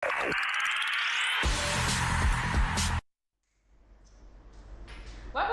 Welcome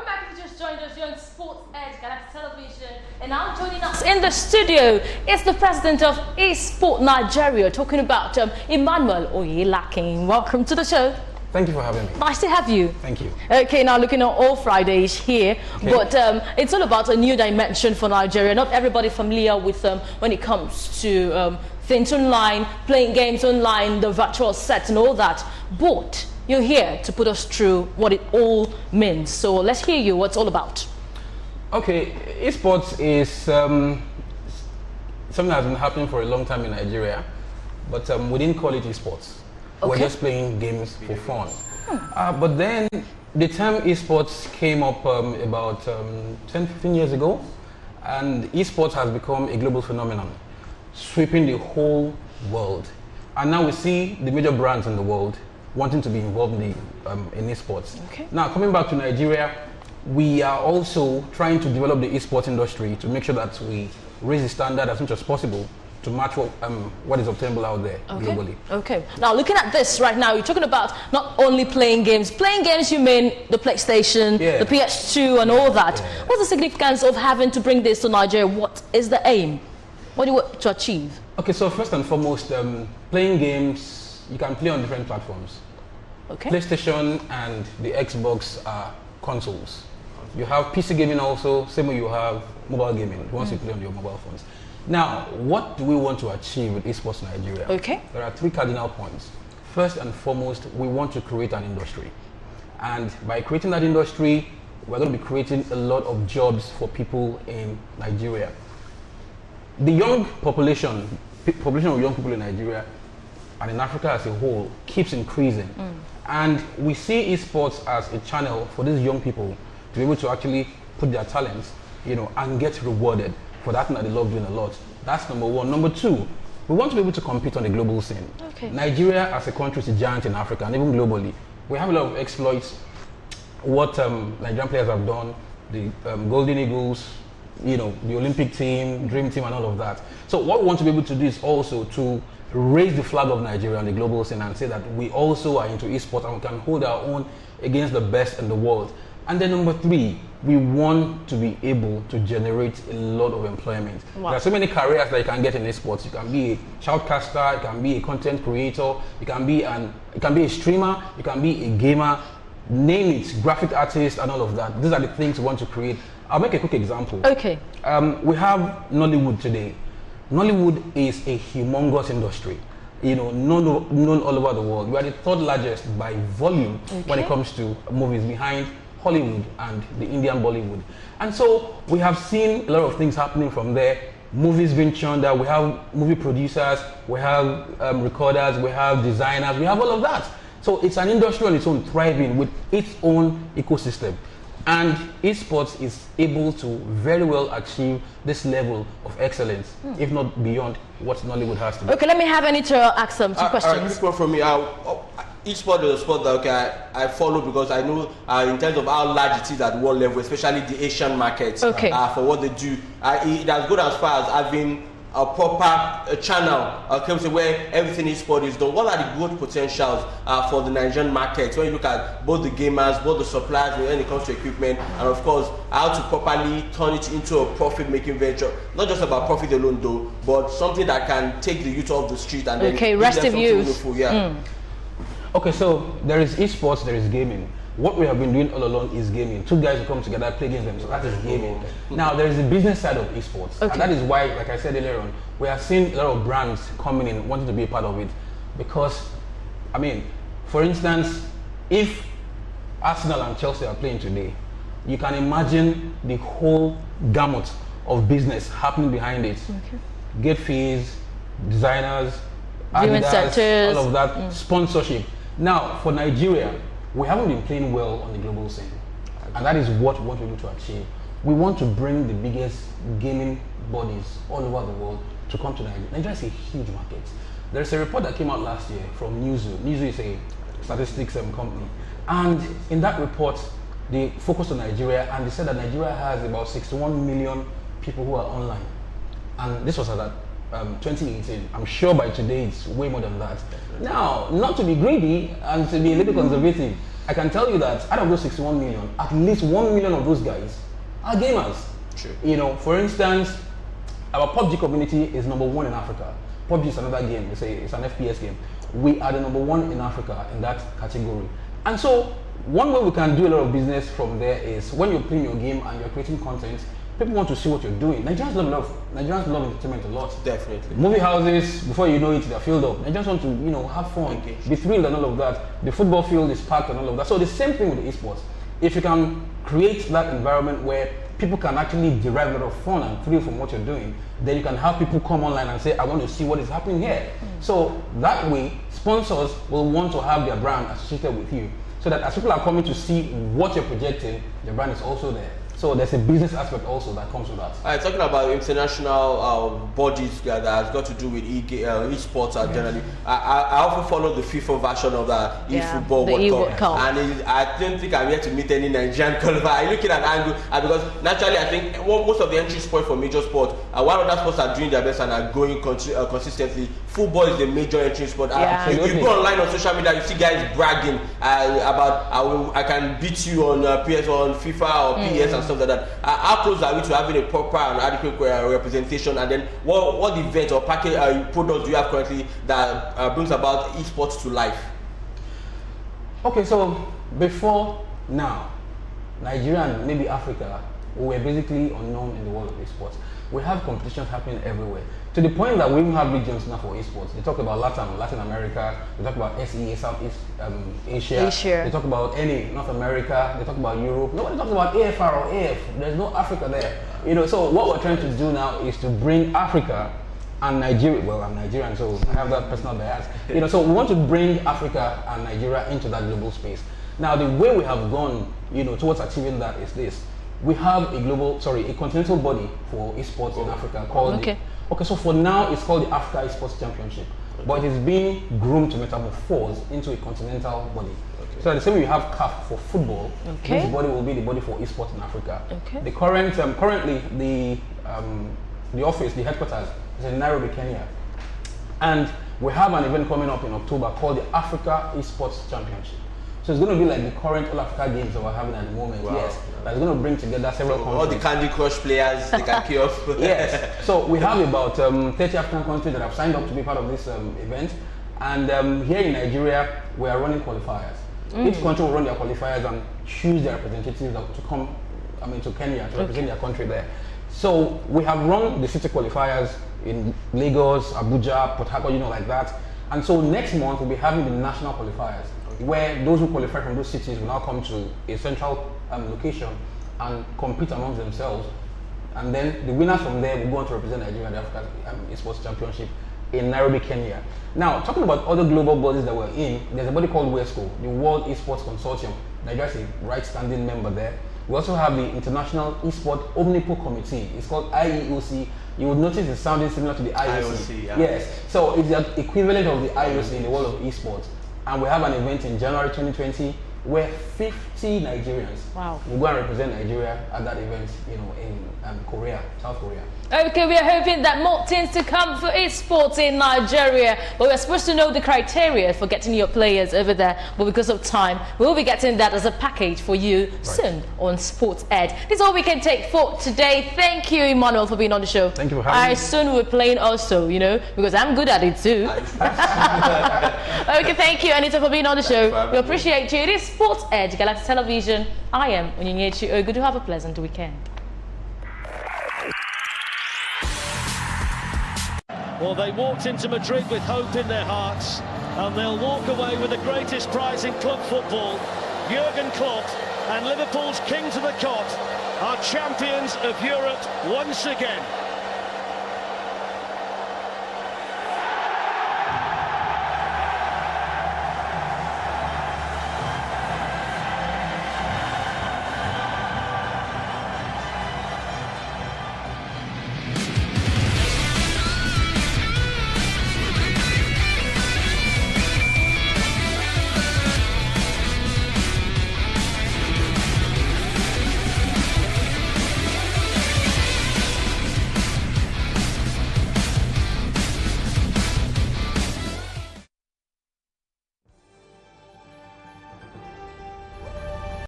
back. If you just joined us, you're on Sports Edge, Galaxy Television, and now joining us in the studio is the president of Esports Nigeria, talking about Emmanuel Oyelakin. Welcome to the show. Thank you for having me. Nice to have you. Thank you. Okay, now looking at all Fridays here, okay. But it's all about a new dimension for Nigeria. Not everybody familiar with when it comes to things online, playing games online, the virtual sets and all that. But you're here to put us through what it all means. So let's hear you, what's all about. Okay, esports is something that has been happening for a long time in Nigeria, but we didn't call it esports. Okay. We're just playing games for fun. But then the term esports came up about 10-15 years ago, and esports has become a global phenomenon, sweeping the whole world. And now we see the major brands in the world wanting to be involved in esports. Okay. Now, coming back to Nigeria, we are also trying to develop the esports industry to make sure that we raise the standard as much as possible to match what is obtainable out there globally. Okay. Now, looking at this right now, you're talking about not only playing games. Playing games, you mean the PlayStation, the PS2, and all that. Yeah. What's the significance of having to bring this to Nigeria? What is the aim? What do you want to achieve? Okay, so first and foremost, playing games, you can play on different platforms. Okay. PlayStation and the Xbox are consoles. You have PC gaming also, same way you have mobile gaming, once you play on your mobile phones. Now, what do we want to achieve with Esports Nigeria? Okay. There are three cardinal points. First and foremost, we want to create an industry. And by creating that industry, we're going to be creating a lot of jobs for people in Nigeria. The young population of young people in Nigeria and in Africa as a whole keeps increasing. And we see esports as a channel for these young people to be able to actually put their talents, and get rewarded for that thing that they love doing a lot. That's number one. Number two, we want to be able to compete on the global scene. Okay. Nigeria as a country is a giant in Africa and even globally. We have a lot of exploits. What Nigerian players have done, the Golden Eagles, the Olympic team, Dream Team and all of that. So what we want to be able to do is also to raise the flag of Nigeria on the global scene and say that we also are into esports and we can hold our own against the best in the world. And then number three, we want to be able to generate a lot of employment. Wow. There are so many careers that you can get in esports. You can be a shoutcaster, you can be a content creator, you can be a streamer, you can be a gamer, name it, graphic artist and all of that. These are the things we want to create. I'll make a quick example. Okay. We have Nollywood today. Nollywood is a humongous industry, known all over the world. We are the third largest by volume when it comes to movies, behind Hollywood and the Indian Bollywood. And so we have seen a lot of things happening from there. Movies being churned out. We have movie producers, we have recorders, we have designers, we have all of that. So it's an industry on its own, thriving with its own ecosystem. And esports is able to very well achieve this level of excellence, if not beyond what Nollywood has to do. Okay, let me have Anita ask some two questions. Quick one from me. Esports is a sport that I follow because I know in terms of how large it is at world level, especially the Asian markets, for what they do. It has gone as far as having a proper channel where everything sport is done. What are the growth potentials for the Nigerian market when you look at both the gamers, both the suppliers when it comes to equipment, and of course how to properly turn it into a profit-making venture? Not just about profit alone though, but something that can take the youth off the street and then rest of youth. Okay, so there is esports, there is gaming. What we have been doing all along is gaming. Two guys who come together, play games, so that is gaming. Now, there is the business side of esports. And that is why, like I said earlier on, we are seeing a lot of brands coming in, wanting to be a part of it. Because, for instance, if Arsenal and Chelsea are playing today, you can imagine the whole gamut of business happening behind it. Gate fees, designers, Adidas, all of that, sponsorship. Now, for Nigeria, we haven't been playing well on the global scene, and that is what we want to be able to achieve. We want to bring the biggest gaming bodies all over the world to come to Nigeria. Nigeria is a huge market. There's a report that came out last year from Newzoo. Newzoo is a statistics company, and in that report, they focused on Nigeria, and they said that Nigeria has about 61 million people who are online, and this was at 2018. I'm sure by today it's way more than that. Now, not to be greedy and to be a little conservative, I can tell you that out of those 61 million, at least 1 million of those guys are gamers. True. You know, for instance, our PUBG community is #1 in Africa. PUBG is another game. They say it's an FPS game. We are the #1 in Africa in that category. And so, one way we can do a lot of business from there is when you're playing your game and you're creating content, people want to see what you're doing. Nigerians love entertainment a lot. Definitely. Movie houses, before you know it, they're filled up. Nigerians want to, you know, have fun, be thrilled and all of that. The football field is packed and all of that. So the same thing with the esports. If you can create that environment where people can actually derive a lot of fun and thrill from what you're doing, then you can have people come online and say, I want to see what is happening here. So that way, sponsors will want to have their brand associated with you. So that as people are coming to see what you're projecting, your brand is also there. So there's a business aspect also that comes with that. Talking about international bodies that has got to do with esports generally. I often follow the FIFA version of the eFootball World Cup. And I don't think I'm yet to meet any Nigerian qualifier. I'm looking at angle because naturally I think most of the entry sport for major sport, while other sports are doing their best and are going consistently, football is the major entry sport. You go online on social media, you see guys bragging about I can beat you on PS on FIFA or PS and stuff like that. How close are we to having a proper and adequate representation? And then what event or package product do you have currently that brings about esports to life? Okay, so before now, Nigeria and maybe Africa were basically unknown in the world of esports. We have competitions happening everywhere, to the point that we even have regions now for esports. They talk about Latin America, they talk about SEA, Southeast Asia, they talk about North America, they talk about Europe. Nobody talks about AFR or AF. There's no Africa there. You know, so what we're trying to do now is to bring Africa and Nigeria. Well, I'm Nigerian, so I have that personal bias. You know, so we want to bring Africa and Nigeria into that global space. Now, the way we have gone, you know, towards achieving that is this. We have a continental body for esports in Africa called so for now it's called the Africa Esports Championship, but it is being groomed to metamorphose into a continental body. So the same way you have CAF for football, this body will be the body for esports in Africa. The currently the office, the headquarters is in Nairobi, Kenya, and we have an event coming up in October called the Africa Esports Championship. So it's going to be like the current All Africa games that we're having at the moment. Yes, that's going to bring together several countries. All the Candy Crush players, they can queue up. Yes. So we have about 30 African countries that have signed up to be part of this event, and here in Nigeria we are running qualifiers. Each country will run their qualifiers and choose their representatives to come, to Kenya to represent their country there. So we have run the city qualifiers in Lagos, Abuja, Port Harcourt, like that. And so next month we'll be having the national qualifiers, where those who qualify from those cities will now come to a central location and compete amongst themselves. And then the winners from there will go on to represent Nigeria at the Africa Esports Championship in Nairobi, Kenya. Now, talking about other global bodies that we're in, there's a body called WESCO, the World Esports Consortium. Nigeria is a right-standing member there. We also have the International Esports Omnipool Committee. It's called IEOC. You would notice it's sounding similar to the IOC. Yes. So it's the equivalent of the IOC in the world of esports. And we have an event in January 2020 where 50 Nigerians will go and represent Nigeria at that event, in Korea, South Korea. Okay, we are hoping that more things to come for esports in Nigeria. But we're supposed to know the criteria for getting your players over there. But because of time, we'll be getting that as a package for you soon on Sports Ed. This is all we can take for today. Thank you, Emmanuel, for being on the show. Thank you for having me. Soon we're playing also, because I'm good at it too. Okay, thank you, Anita, for being on the show. We appreciate you. It is Sports Ed, Galaxy Television. I am Onyinyechi Ogu. Do have a pleasant weekend. Well, they walked into Madrid with hope in their hearts, and they'll walk away with the greatest prize in club football. Jurgen Klopp and Liverpool's King to the Cot are champions of Europe once again.